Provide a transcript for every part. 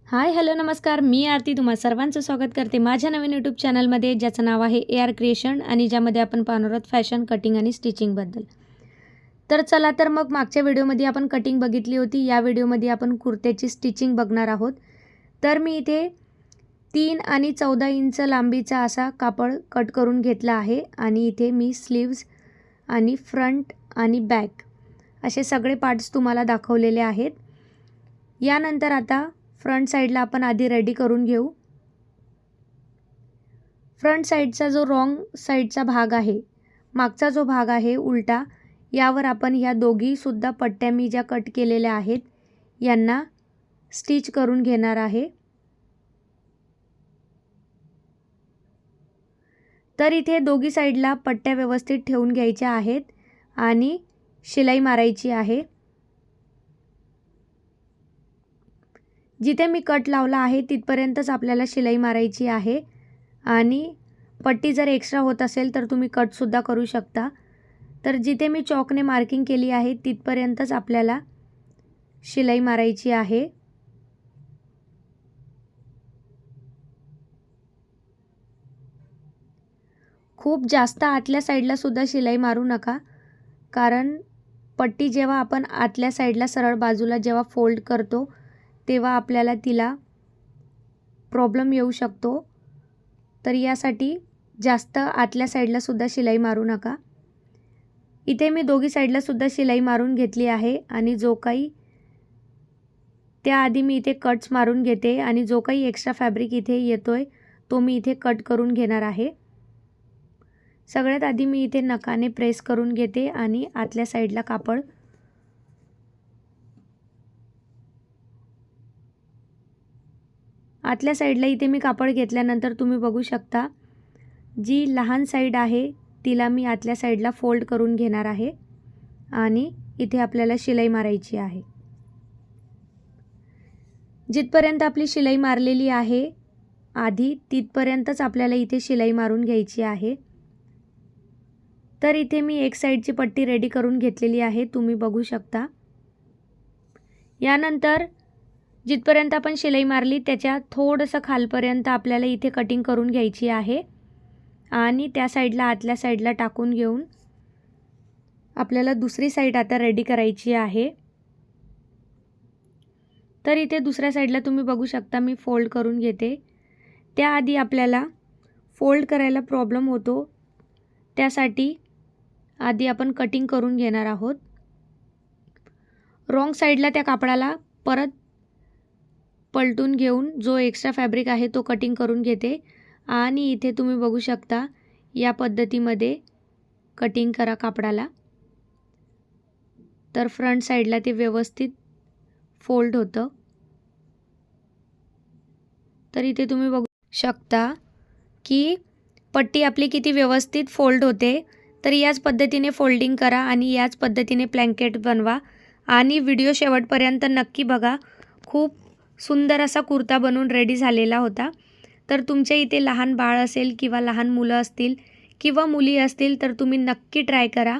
Hi hello नमस्कार, मी आरती तुम्हा सर्वांचं स्वागत करते माझ्या नवीन यूट्यूब चॅनलमध्ये, ज्याचं नाव आहे AR क्रिएशन आणि ज्यामध्ये आपण पाहणार आहोत फॅशन कटिंग आणि स्टिचिंगबद्दल. तर चला तर मग मागच्या व्हिडिओमध्ये आपण कटिंग बघितली होती. या व्हिडिओमध्ये आपण कुर्त्याची स्टिचिंग बघणार आहोत. तर मी इथे 3 आणि 14 इंच लांबीचा असा कापड कट करून घेतला आहे आणि इथे मी स्लीव्ज आणि फ्रंट आणि बॅक असे सगळे पार्ट्स तुम्हाला दाखवलेले आहेत. यानंतर आता फ्रंट साइडला आपण आधी रेडी करून घेऊ. फ्रंट साइडचा जो रॉंग साइडचा भाग आहे, मागचा जो भाग आहे उलटा, यावर आपण ह्या दोघी सुद्धा पट्ट्या मी ज्या कट केलेल्या आहेत यांना स्टिच करून घेणार आहे. तर इथे दोघी साइडला पट्ट्या व्यवस्थित ठेवून घ्यायच्या आहेत आणि शिलाई मारायची आहे. जिथे मी कट लावला आहे तिथपर्यंतच आपल्याला शिलाई मारायची आहे आणि पट्टी जर एक्स्ट्रा होत असेल तर तुम्ही कटसुद्धा करू शकता. तर जिथे मी चॉकने मार्किंग केली आहे तिथपर्यंतच आपल्याला शिलाई मारायची आहे. खूप जास्त आतल्या साईडला सुद्धा शिलाई मारू नका, कारण पट्टी जेव्हा आपण आतल्या साईडला सरळ बाजूला जेव्हा फोल्ड करतो तेव्हा आपल्याला तिला प्रॉब्लेम येऊ शकतो. तर यासाठी जास्त आतल्या साईडला सुद्धा शिलाई मारू नका. इथे मी दोघी साईडला सुद्धा शिलाई मारून घेतली आहे आणि जो काही त्याआधी मी इथे कट्स मारून घेते आणि जो काही एक्स्ट्रा फॅब्रिक इथे येतोय तो मी इथे कट करून घेणार आहे. सगळ्यात आधी मी इथे नखाने प्रेस करून घेते आणि आतल्या साईडला कापड आतल्या साईडला इथे मी कापड घेतल्यानंतर तुम्ही बघू शकता जी लहान साईड आहे तिला मी आतल्या साईडला फोल्ड करून घेणार आहे आणि इथे आपल्याला शिलाई मारायची आहे. जिथपर्यंत आपली शिलाई मारलेली आहे आधी तिथपर्यंतच आपल्याला इथे शिलाई मारून घ्यायची आहे. तर इथे मी एक साईडची पट्टी रेडी करून घेतलेली आहे, तुम्ही बघू शकता. यानंतर जिथपर्यंत आपण शिलाई मारली त्याच्या थोडंसं खालपर्यंत आपल्याला इथे कटिंग करून घ्यायची आहे आणि त्या साईडला आतल्या साईडला टाकून घेऊन आपल्याला दुसरी साईड आता रेडी करायची आहे. तर इथे दुसऱ्या साईडला तुम्ही बघू शकता मी फोल्ड करून घेते. त्याआधी आपल्याला फोल्ड करायला प्रॉब्लेम होतो, त्यासाठी आधी आपण कटिंग करून घेणार आहोत. रॉंग साईडला त्या कापडाला परत पलटून घेऊन जो एक्स्ट्रा फॅब्रिक आहे तो कटिंग करून घेते आणि इथे तुम्ही बघू शकता या पद्धतीमध्ये कटिंग करा कापडाला. तर फ्रंट साईडला ते व्यवस्थित फोल्ड होतं. तर इथे तुम्ही बघू शकता की पट्टी आपली किती व्यवस्थित फोल्ड होते. तर याच पद्धतीने फोल्डिंग करा आणि याच पद्धतीने ब्लँकेट बनवा आणि व्हिडिओ शेवटपर्यंत नक्की बघा. खूप सुंदर असा कुर्ता बनवून रेडी झालेला होता. तर तुमच्या इथे लहान बाळ असेल किंवा लहान मुलं असतील किंवा मुली असतील तर तुम्ही नक्की ट्राय करा.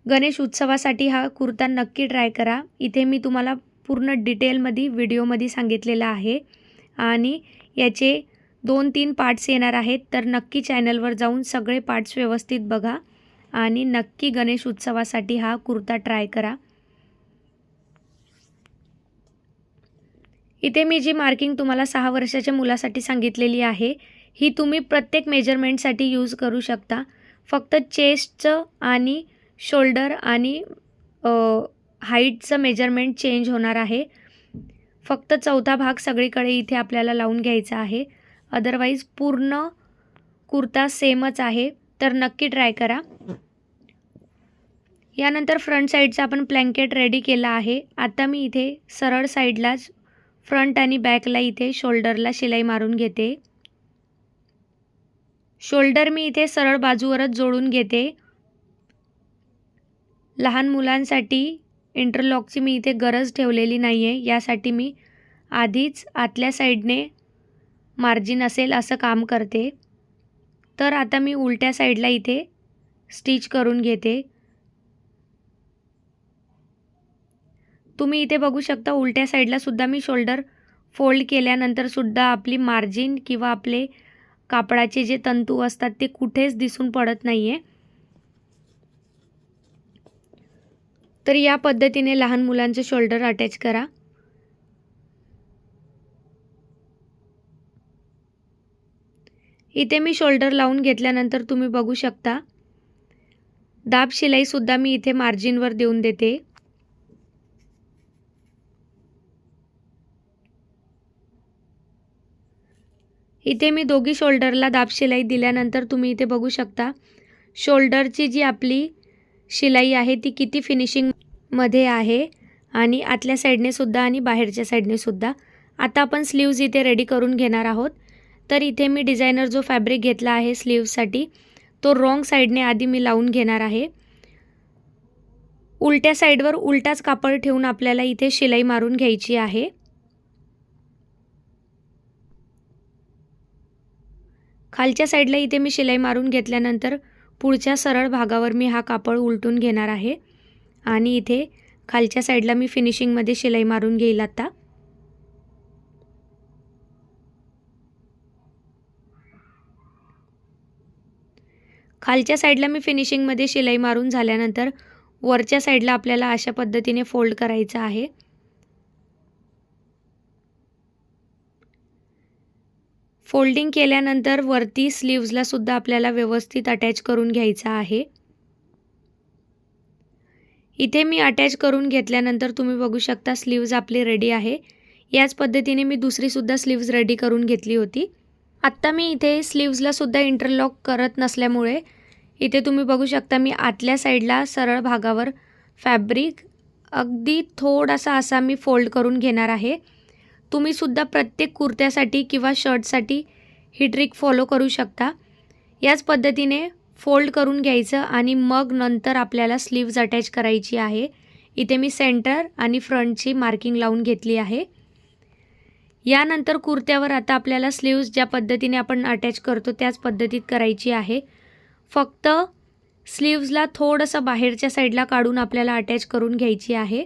गणेश उत्सवासाठी हा कुर्ता नक्की ट्राय करा. इथे मी तुम्हाला पूर्ण डिटेलमध्ये व्हिडिओमध्ये सांगितलेलं आहे आणि याचे 2-3 पार्ट्स येणार आहेत. तर नक्की चॅनलवर जाऊन सगळे पार्ट्स व्यवस्थित बघा आणि नक्की गणेश उत्सवासाठी हा कुर्ता ट्राय करा. इथे मी जी मार्किंग तुम्हाला 6 वर्षाच्या मुलासाठी सांगितलेली आहे ही तुम्ही प्रत्येक मेजरमेंटसाठी यूज करू शकता. फक्त चेस्टचं आणि शोल्डर आणि हाईटचं मेजरमेंट चेंज होणार आहे. फक्त चौथा भाग सगळीकडे इथे आपल्याला लावून घ्यायचा आहे. अदरवाईज पूर्ण कुर्ता सेमच आहे. तर नक्की ट्राय करा. यानंतर फ्रंट साईडचा आपण ब्लँकेट रेडी केला आहे. आता मी इथे सरळ साईडलाच फ्रंट आणि बॅकला इथे शोल्डरला शिलाई मारून घेते. शोल्डर मी इथे सरळ बाजूवरच जोडून घेते. लहान मुलांसाठी इंटरलॉकची मी इथे गरज ठेवलेली नाही आहे. यासाठी मी आधीच आतल्या साईडने मार्जिन असेल असं काम करते. तर आता मी उलट्या साईडला इथे स्टिच करून घेते. तुम्ही इथे बघू शकता उलट्या साईडला सुद्धा मी शोल्डर फोल्ड केल्यानंतर सुद्धा आपली मार्जिन किंवा आपले कापडाचे जे तंतू असतात ते कुठेच दिसून पडत नाहीये। तर या पद्धतीने लहान मुलांचे शोल्डर अटॅच करा। इथे मी शोल्डर लावून घेतल्यानंतर तुम्ही बघू शकता दाब शिलाई सुद्धा मी इथे मार्जिनवर देऊन देते। इथे मी दोघी शोल्डरला दाब शिलाई दिल्यानंतर तुम्ही इथे बघू शकता शोल्डरची जी आपली शिलाई आहे ती किती फिनिशिंग मध्ये आहे आणि आतल्या साइडने सुद्धा आणि बाहेरच्या साइडने सुद्धा। आता आपण स्लीव्ज इथे रेडी करून घेणार आहोत। तर इथे मी डिझायनर जो फॅब्रिक घेतला आहे स्लीव्जसाठी तो रॉंग साइडने आधी मी लावून घेणार आहे। उलट्या साइडवर उलटाच कापड ठेवून आपल्याला इथे शिलाई मारून घ्यायची आहे। खालच्या साइडला इथे मी शिलाई मारून घेतल्यानंतर पुढच्या सरळ भागावर मी हा कापड उलटून घेणार आहे आणि इथे खालच्या साइडला मी फिनिशिंग मध्ये शिलाई मारून घेईल। आता खालच्या साइडला मी फिनिशिंग मध्ये शिलाई मारून झाल्यानंतर वरच्या साइडला आपल्याला अशा पद्धतीने फोल्ड करायचं आहे। फोल्डिंग केल्यानंतर वरती स्लीव्जला सुद्धा आपल्याला व्यवस्थित अटॅच करून घ्यायचा आहे। इथे मी अटॅच करून घेतल्यानंतर तुम्ही बघू शकता स्लीव्ज आपली रेडी आहे। याच पद्धतीने मी दुसरी सुद्धा स्लीव्ज रेडी करून घेतली होती। आता मी इथे स्लीव्जला सुद्धा इंटरलॉक करत नसल्यामुळे इथे तुम्ही बघू शकता मी आतल्या साइडला सरळ भागावर फॅब्रिक अगदी थोडासा असा मी फोल्ड करून घेणार आहे। तुम्ही सुद्धा प्रत्येक कुर्त्यासाठी किंवा शर्टसाठी ही ट्रिक फॉलो करू शकता। याच पद्धतीने फोल्ड करून घ्यायचं आणि मग नंतर आपल्याला स्लीव्ज अटॅच करायची आहे। इथे मी सेंटर आणि फ्रंटची मार्किंग लावून घेतली आहे। यानंतर कुर्त्यावर आता आपल्याला स्लीव्ज ज्या पद्धतीने आपण अटॅच करतो त्याच पद्धतीत करायची आहे। फक्त स्लीव्जला थोडंसं बाहेरच्या साइडला काढून आपल्याला अटॅच करून घ्यायची आहे।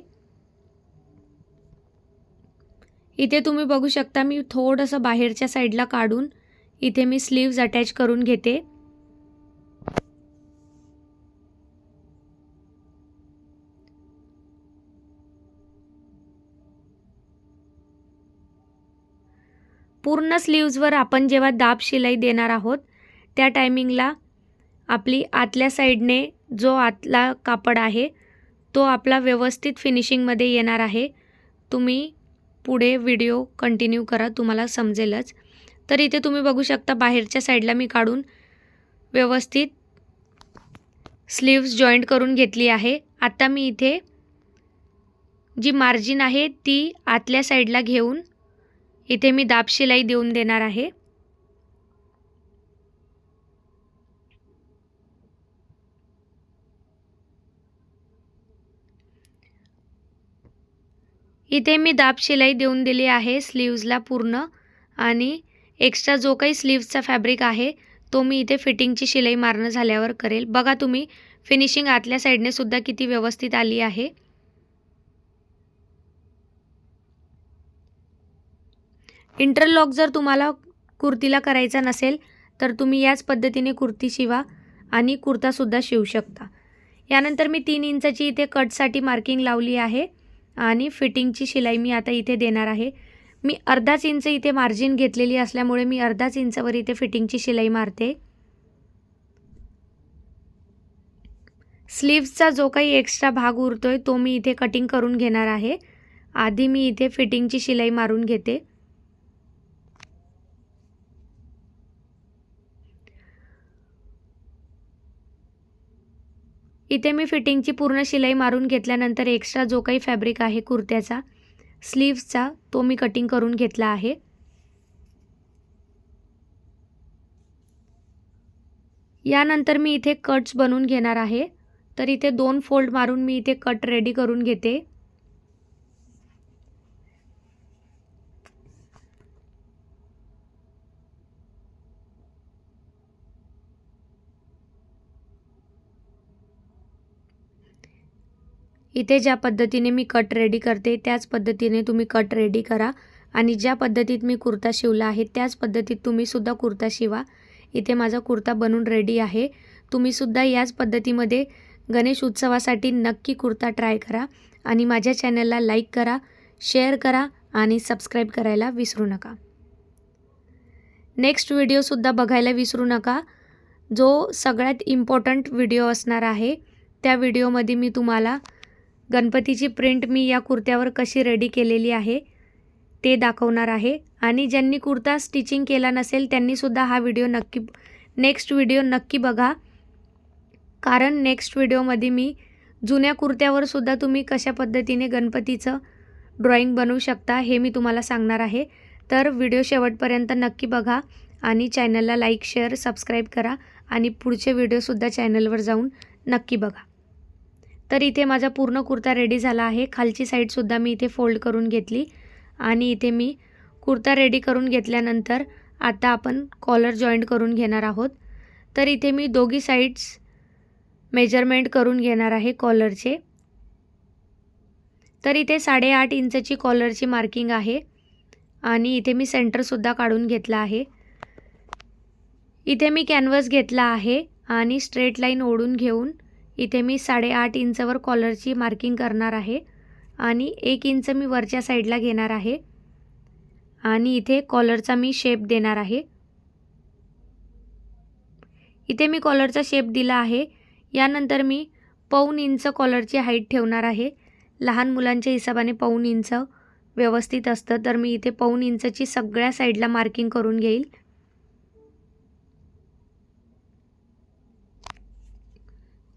इथे तुम्ही बघू शकता मी थोडंसं बाहेरच्या साइडला काढून इथे मी स्लीव्ज अटॅच करून घेते। पूर्ण स्लीव्जवर आपण जेव्हा दाब शिलाई देणार आहोत त्या टायमिंगला आपली आतल्या साइडने जो आतला कापड आहे तो आपला व्यवस्थित फिनिशिंग मध्ये येणार आहे। तुम्ही पुढे व्हिडिओ कंटिन्यू करा, तुम्हाला समजेलच। तर इथे तुम्ही बघू शकता बाहेरच्या साइडला मी काढून व्यवस्थित स्लीव्ज जॉइंट करून घेतली आहे। आता मी इथे जी मार्जिन आहे ती आतल्या साइडला घेऊन इथे मी दाब शिलाई देऊन देणार आहे। इथे मी दाब शिलाई देऊन दिली आहे स्लीव्जला पूर्ण आणि एक्स्ट्रा जो काही स्लीव्जचा फॅब्रिक आहे तो मी इथे फिटिंगची शिलाई मारणं झाल्यावर करेल। बघा तुम्ही फिनिशिंग आतल्या साइडने सुद्धा किती व्यवस्थित आली आहे। इंटरलॉक जर तुम्हाला कुर्तीला करायचा नसेल तर तुम्ही याच पद्धतीने कुर्ती शिवा आणि कुर्ता सुद्धा शिवू शकता। यानंतर मी 3 इंचाची इथे कटसाठी मार्किंग लावली आहे आणि फिटिंगची शिलाई मी आता इथे देणार आहे। मी अर्धाच इंच इथे मार्जिन घेतलेली असल्यामुळे मी अर्धाच इंचावर इथे फिटिंगची शिलाई मारते। स्लीव्सचा जो काही एक्स्ट्रा भाग उरतोय तो मी इथे कटिंग करून घेणार आहे। आधी मी इथे फिटिंगची शिलाई मारून घेते। इथे मी फिटिंगची पूर्ण शिलाई मारून घेतल्यानंतर एक्स्ट्रा जो काही फॅब्रिक आहे कुर्त्याचा स्लीव्सचा तो मी कटिंग करून घेतला आहे। यानंतर मी इथे कट्स बनवून घेणार आहे। तर इथे 2 फोल्ड मारून मी इथे कट रेडी करून घेते। इथे ज्या पद्धतीने मी कट रेडी करते त्याच पद्धतीने तुम्ही कट रेडी करा आणि ज्या पद्धतीत मी कुर्ता शिवला आहे त्याच पद्धतीत तुम्हीसुद्धा कुर्ता शिवा. इथे माझा कुर्ता बनून रेडी आहे. तुम्हीसुद्धा याच पद्धतीमध्ये गणेश उत्सवासाठी नक्की कुर्ता ट्राय करा आणि माझ्या चॅनलला लाईक करा, शेअर करा आणि सबस्क्राईब करायला विसरू नका. नेक्स्ट व्हिडिओसुद्धा बघायला विसरू नका, जो सगळ्यात इम्पॉर्टंट व्हिडिओ असणार आहे. त्या व्हिडिओमध्ये मी तुम्हाला गणपतीची प्रिंट मी या कुर्त्यावर कशी रेडी केलेली आहे ते दाखवणार आहे. आणि ज्यांनी कुर्ता स्टिचिंग केला नसेल त्यांनीसुद्धा हा व्हिडिओ नेक्स्ट व्हिडिओ नक्की बघा, कारण नेक्स्ट व्हिडिओमध्ये मी जुन्या कुर्त्यावर सुद्धा तुम्ही कशा पद्धतीने गणपतीचं ड्रॉइंग बनवू शकता हे मी तुम्हाला सांगणार आहे. तर व्हिडिओ शेवटपर्यंत नक्की बघा आणि चॅनलला लाईक, शेअर, सबस्क्राईब करा आणि पुढचे व्हिडिओसुद्धा चॅनलवर जाऊन नक्की बघा. तर इथे माझा पूर्ण कुर्ता रेडी झाला आहे. खालची साईडसुद्धा मी इथे फोल्ड करून घेतली आणि इथे मी कुर्ता रेडी करून घेतल्यानंतर आता आपण कॉलर जॉईंट करून घेणार आहोत. तर इथे मी दोघी साईड्स मेजरमेंट करून घेणार आहे कॉलरचे. तर इथे 8.5 इंचची कॉलरची मार्किंग आहे आणि इथे मी सेंटरसुद्धा काढून घेतला आहे. इथे मी कॅनव्हास घेतला आहे आणि स्ट्रेट लाईन ओढून घेऊन इथे मी 8.5 इंचवर कॉलरची मार्किंग करणार आहे आणि 1 इंच मी वरच्या साईडला घेणार आहे आणि इथे कॉलरचा मी शेप देणार आहे. इथे मी कॉलरचा शेप दिला आहे. यानंतर मी 1.25 इंच कॉलरची हाईट ठेवणार आहे. लहान मुलांच्या हिशोबाने 1.25 इंच व्यवस्थित असतं, तर मी इथे 1.25 इंचची सगळ्या साईडला मार्किंग करून घेईल.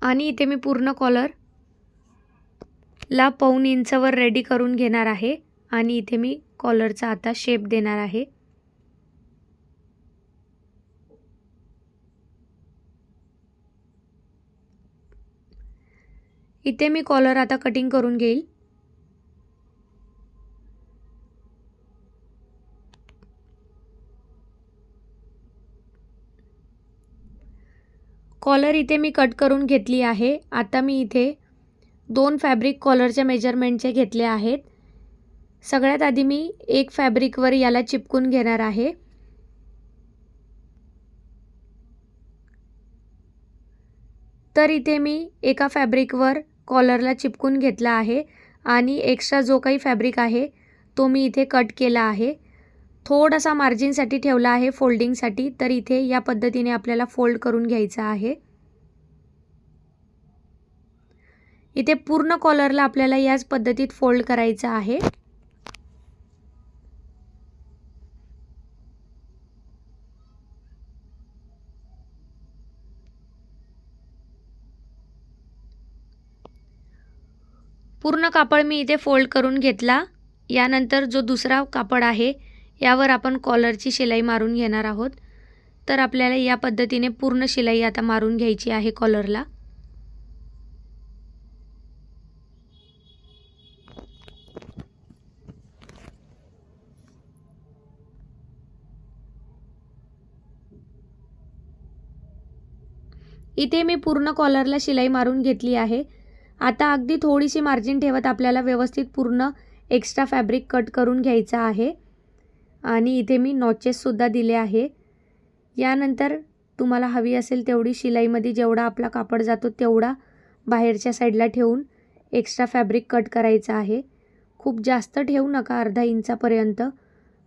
आणि इथे मी पूर्ण कॉलरला 1.25 इंचवर रेडी करून घेणार आहे आणि इथे मी कॉलरचा आता शेप देणार आहे. इथे मी कॉलर आता कटिंग करून घेईल. कॉलर इथे मी कट करून घेतली आहे. आता मी इथे 2 फॅब्रिक कॉलरच्या मेजरमेंटचे घेतले आहेत. सगळ्यात आधी मी एक फॅब्रिकवर याला चिपकून घेणार आहे. तर इथे मी एका फॅब्रिकवर कॉलरला चिपकून घेतला आहे आणि एक्स्ट्रा जो काही फॅब्रिक आहे तो मी इथे कट केला आहे. थोडासा मार्जिनसाठी ठेवला आहे फोल्डिंगसाठी. तर इथे या पद्धतीने आपल्याला फोल्ड करून घ्यायचं आहे. इथे पूर्ण कॉलरला आपल्याला याच पद्धतीत फोल्ड करायचं आहे. पूर्ण कापड मी इथे फोल्ड करून घेतला. यानंतर जो दुसरा कापड आहे यावर आपण कॉलरची शिलाई मारून घेणार आहोत. तर आपल्याला या पद्धतीने पूर्ण शिलाई आता मारून घ्यायची आहे कॉलरला. इथे मी पूर्ण कॉलरला शिलाई मारून घेतली आहे. आता अगदी थोडीशी मार्जिन ठेवत आपल्याला व्यवस्थित पूर्ण एक्स्ट्रा फॅब्रिक कट करून घ्यायचा आहे आणि इथे मी नॉचेससुद्धा दिले आहे. यानंतर तुम्हाला हवी असेल तेवढी शिलाईमध्ये जेवढा आपला कापड जातो तेवढा बाहेरच्या साईडला ठेवून एक्स्ट्रा फॅब्रिक कट करायचा आहे. खूप जास्त ठेवू नका, अर्धा इंचापर्यंत,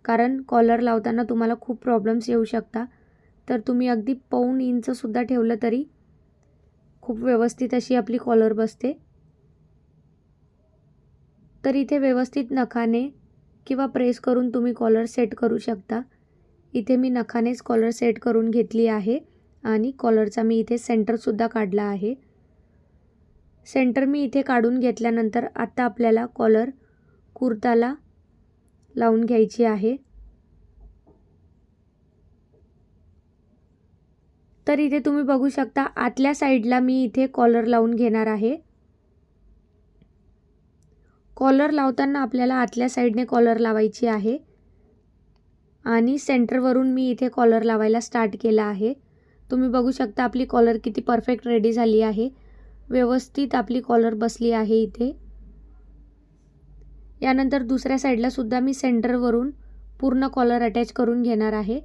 कारण कॉलर लावताना तुम्हाला खूप प्रॉब्लेम्स येऊ शकता. तर तुम्ही अगदी 1.25 इंचसुद्धा ठेवलं तरी खूप व्यवस्थित अशी आपली कॉलर बसते. तर इथे व्यवस्थित नखाने किंवा प्रेस करून तुम्ही कॉलर सेट करू शकता. इथे मी नखानेच कॉलर सेट करून घेतली आहे आणि कॉलरचा मी इथे सेंटरसुद्धा काढला आहे. सेंटर मी इथे काढून घेतल्यानंतर आता आपल्याला कॉलर कुर्ताला लावून घ्यायची आहे. तर इथे तुम्ही बघू शकता आतल्या साईडला मी इथे कॉलर लावून घेणार आहे. कॉलर लावताना आपल्याला आतल्या साईडने कॉलर लावायची आहे आणि सेंटरवरून मी इथे कॉलर लावायला स्टार्ट केला आहे. तुम्ही बघू शकता आपली कॉलर किती परफेक्ट रेडी झाली आहे. व्यवस्थित आपली कॉलर बसली आहे इथे. यानंतर दुसऱ्या साईडला सुद्धा मी सेंटरवरून पूर्ण कॉलर अटॅच करून घेणार आहे।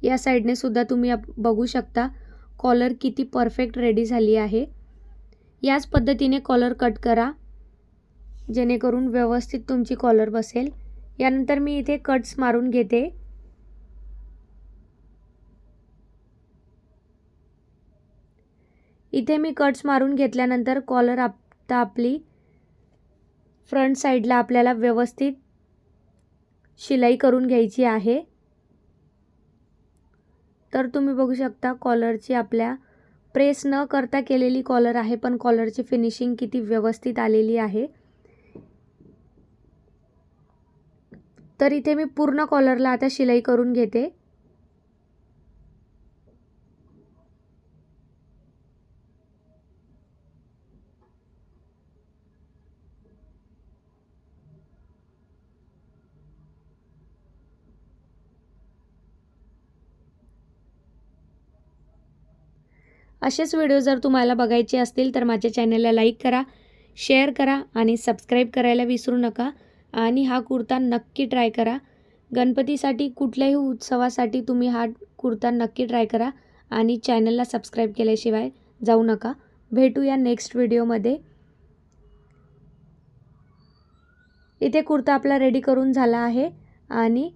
या साईडने सुद्धा तुम्ही बघू शकता कॉलर किती परफेक्ट रेडी झाली आहे। याच पद्धतीने कॉलर कट करा जेणेकरून व्यवस्थित तुमची कॉलर बसेल। यानंतर मी इथे कट्स मारून घेते। इथे मी कट्स मारून घेतल्यानंतर कॉलर आता आपली फ्रंट साईडला आपल्याला व्यवस्थित शिलाई करून घ्यायची आहे। तर तुम्ही बघू शकता कॉलरची आपल्या प्रेस न करता केलेली कॉलर आहे, पण कॉलरची फिनिशिंग किती व्यवस्थित आलेली आहे। तर इथे मी पूर्ण कॉलरला आता शिलाई करून घेते। असेच व्हिडिओ जर तुम्हाला बघायचे असतील तर माझ्या चॅनलला लाईक करा, शेअर करा आणि सबस्क्राईब करायला विसरू नका। आणि हा कुर्ता नक्की ट्राय करा। गणपतीसाठी कुठल्याही उत्सवासाठी तुम्ही हा कुर्ता नक्की ट्राय करा आणि चॅनलला सबस्क्राईब केल्याशिवाय जाऊ नका। भेटूया नेक्स्ट व्हिडिओमध्ये। इथे कुर्ता आपला रेडी करून झाला आहे आणि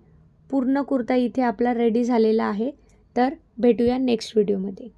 पूर्ण कुर्ता इथे आपला रेडी झालेला आहे। तर भेटूया नेक्स्ट व्हिडिओमध्ये।